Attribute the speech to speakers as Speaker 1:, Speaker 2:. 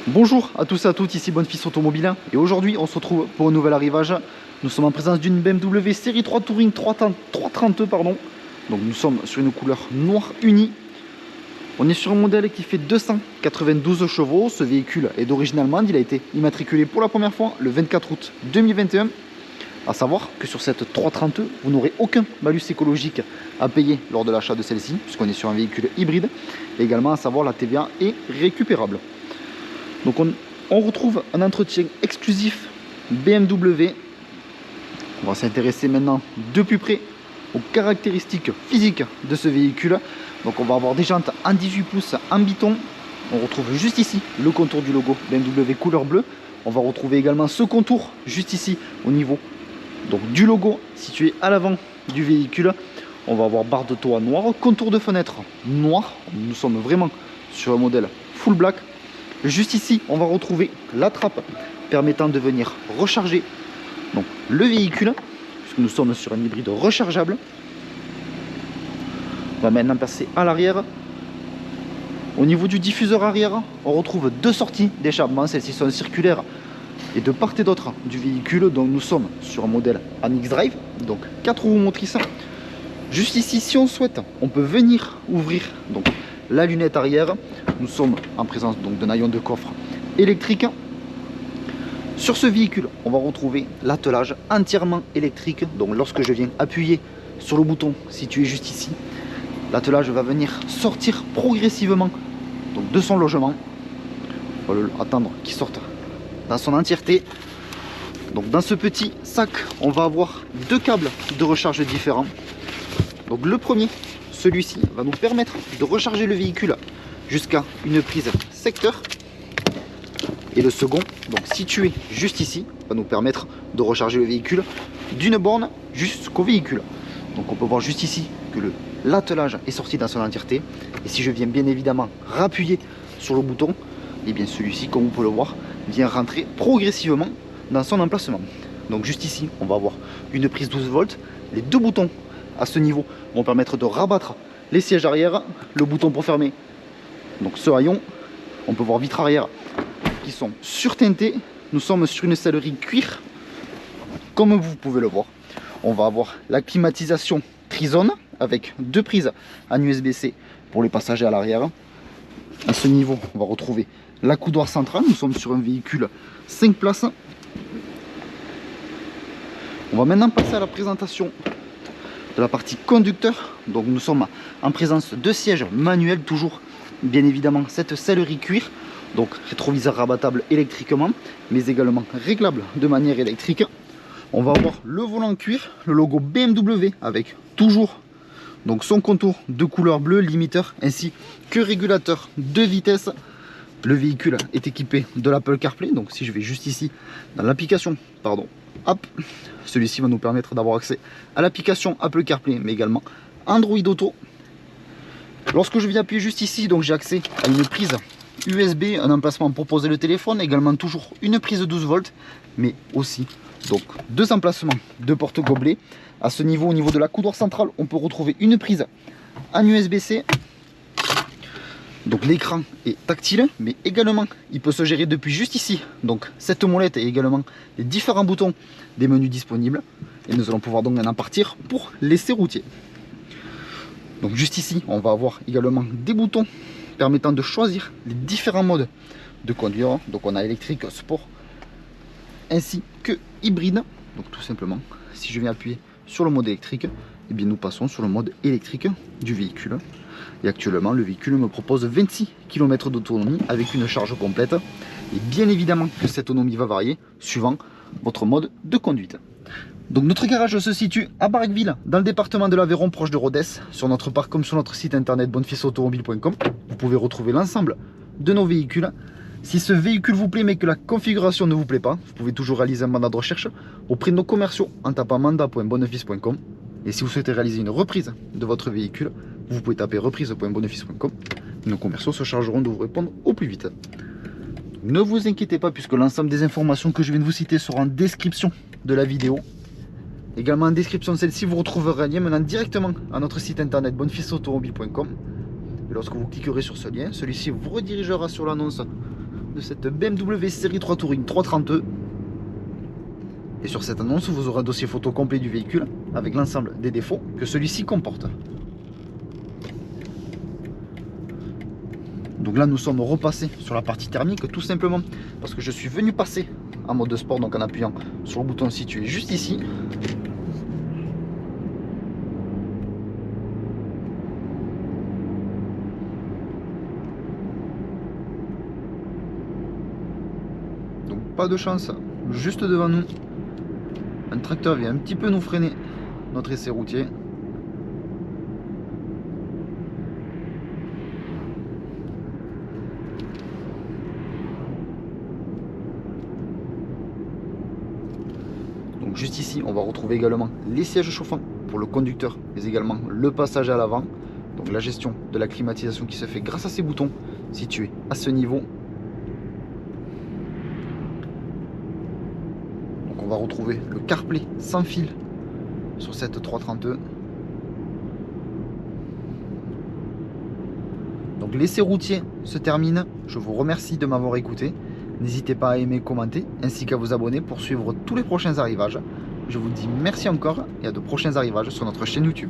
Speaker 1: Bonjour à tous et à toutes, ici Bonfils Automobile et aujourd'hui on se retrouve pour un nouvel arrivage. Nous sommes en présence d'une BMW série 3 Touring 330 pardon. Donc nous sommes sur une couleur noire unie. On est sur un modèle qui fait 292 chevaux. Ce véhicule est d'origine allemande, il a été immatriculé pour la première fois le 24 août 2021. A savoir que sur cette 330, vous n'aurez aucun malus écologique à payer lors de l'achat de celle-ci, puisqu'on est sur un véhicule hybride. Et également à savoir la TVA est récupérable. Donc on retrouve un entretien exclusif BMW. On va s'intéresser maintenant de plus près aux caractéristiques physiques de ce véhicule. Donc on va avoir des jantes en 18 pouces en biton. On retrouve juste ici le contour du logo BMW couleur bleue. On va retrouver également ce contour juste ici au niveau donc, du logo situé à l'avant du véhicule. On va avoir barre de toit noire, contour de fenêtre noir. Nous sommes vraiment sur un modèle full black. Juste ici, on va retrouver la trappe permettant de venir recharger donc, le véhicule, puisque nous sommes sur un hybride rechargeable. On va maintenant passer à l'arrière. Au niveau du diffuseur arrière, on retrouve deux sorties d'échappement. Celles-ci sont circulaires et de part et d'autre du véhicule. Donc nous sommes sur un modèle en X-Drive, donc 4 roues motrices. Juste ici, si on souhaite, on peut venir ouvrir donc, la lunette arrière. Nous sommes en présence donc d'un haillon de coffre électrique. Sur ce véhicule, on va retrouver l'attelage entièrement électrique. Donc lorsque je viens appuyer sur le bouton situé juste ici, l'attelage va venir sortir progressivement donc, de son logement. On va attendre qu'il sorte dans son entièreté. Donc dans ce petit sac, on va avoir deux câbles de recharge différents. Donc le premier, celui-ci, va nous permettre de recharger le véhicule jusqu'à une prise secteur. Et le second, donc situé juste ici, va nous permettre de recharger le véhicule d'une borne jusqu'au véhicule. Donc on peut voir juste ici que l'attelage est sorti dans son entièreté. Et si je viens bien évidemment rappuyer sur le bouton, et bien celui-ci, comme vous pouvez le voir, vient rentrer progressivement dans son emplacement. Donc juste ici, on va avoir une prise 12 volts. Les deux boutons à ce niveau vont permettre de rabattre les sièges arrière, le bouton pour fermer donc ce haillon. On peut voir vitres arrière qui sont surteintées. Nous sommes sur une sellerie cuir, comme vous pouvez le voir. On va avoir la climatisation Trizone avec deux prises en USB-C pour les passagers à l'arrière. À ce niveau, on va retrouver la coudoir centrale. Nous sommes sur un véhicule 5 places. On va maintenant passer à la présentation de la partie conducteur. Donc nous sommes en présence de sièges manuels, toujours bien évidemment cette sellerie cuir, donc rétroviseur rabattable électriquement mais également réglable de manière électrique. On va avoir le volant cuir, le logo BMW avec toujours donc son contour de couleur bleue, limiteur ainsi que régulateur de vitesse. Le véhicule est équipé de l'Apple CarPlay, donc si je vais juste ici dans l'application, pardon, hop, celui-ci va nous permettre d'avoir accès à l'application Apple CarPlay, mais également Android Auto. Lorsque je viens appuyer juste ici, donc j'ai accès à une prise USB, un emplacement pour poser le téléphone, également toujours une prise de 12 volts, mais aussi donc deux emplacements de porte-gobelets. À ce niveau, au niveau de la coudoir centrale, on peut retrouver une prise en USB-C. Donc l'écran est tactile, mais également il peut se gérer depuis juste ici. Donc cette molette et également les différents boutons des menus disponibles. Et nous allons pouvoir donc maintenant partir pour l'essai routier. Donc juste ici, on va avoir également des boutons permettant de choisir les différents modes de conduire. Donc on a électrique, sport, ainsi que hybride. Donc tout simplement, si je viens appuyer sur le mode électrique, et bien nous passons sur le mode électrique du véhicule. Et actuellement, le véhicule me propose 26 km d'autonomie avec une charge complète. Et bien évidemment que cette autonomie va varier suivant votre mode de conduite. Donc notre garage se situe à Barqueville, dans le département de l'Aveyron, proche de Rodez. Sur notre parc comme sur notre site internet bonfilsautomobile.com, vous pouvez retrouver l'ensemble de nos véhicules. Si ce véhicule vous plaît mais que la configuration ne vous plaît pas, vous pouvez toujours réaliser un mandat de recherche auprès de nos commerciaux en tapant mandat.bonfils.com. Et si vous souhaitez réaliser une reprise de votre véhicule, vous pouvez taper reprise.bonfils.com. Nos commerciaux se chargeront de vous répondre au plus vite. Ne vous inquiétez pas puisque l'ensemble des informations que je viens de vous citer seront en description de la vidéo. Également en description de celle-ci, vous retrouverez un lien menant directement à notre site internet bonfilsautomobile.com. Et lorsque vous cliquerez sur ce lien, celui-ci vous redirigera sur l'annonce de cette BMW série 3 Touring 330E. Et sur cette annonce, vous aurez un dossier photo complet du véhicule avec l'ensemble des défauts que celui-ci comporte. Donc là, nous sommes repassés sur la partie thermique, tout simplement parce que je suis venu passer en mode sport, donc en appuyant sur le bouton situé juste ici. Donc pas de chance, juste devant nous, un tracteur vient un petit peu nous freiner notre essai routier. Donc juste ici, on va retrouver également les sièges chauffants pour le conducteur, mais également le passage à l'avant. Donc la gestion de la climatisation qui se fait grâce à ces boutons situés à ce niveau. Donc on va retrouver le CarPlay sans fil sur cette 330E. Donc l'essai routier se termine. Je vous remercie de m'avoir écouté. N'hésitez pas à aimer, commenter, ainsi qu'à vous abonner pour suivre tous les prochains arrivages. Je vous dis merci encore et à de prochains arrivages sur notre chaîne YouTube.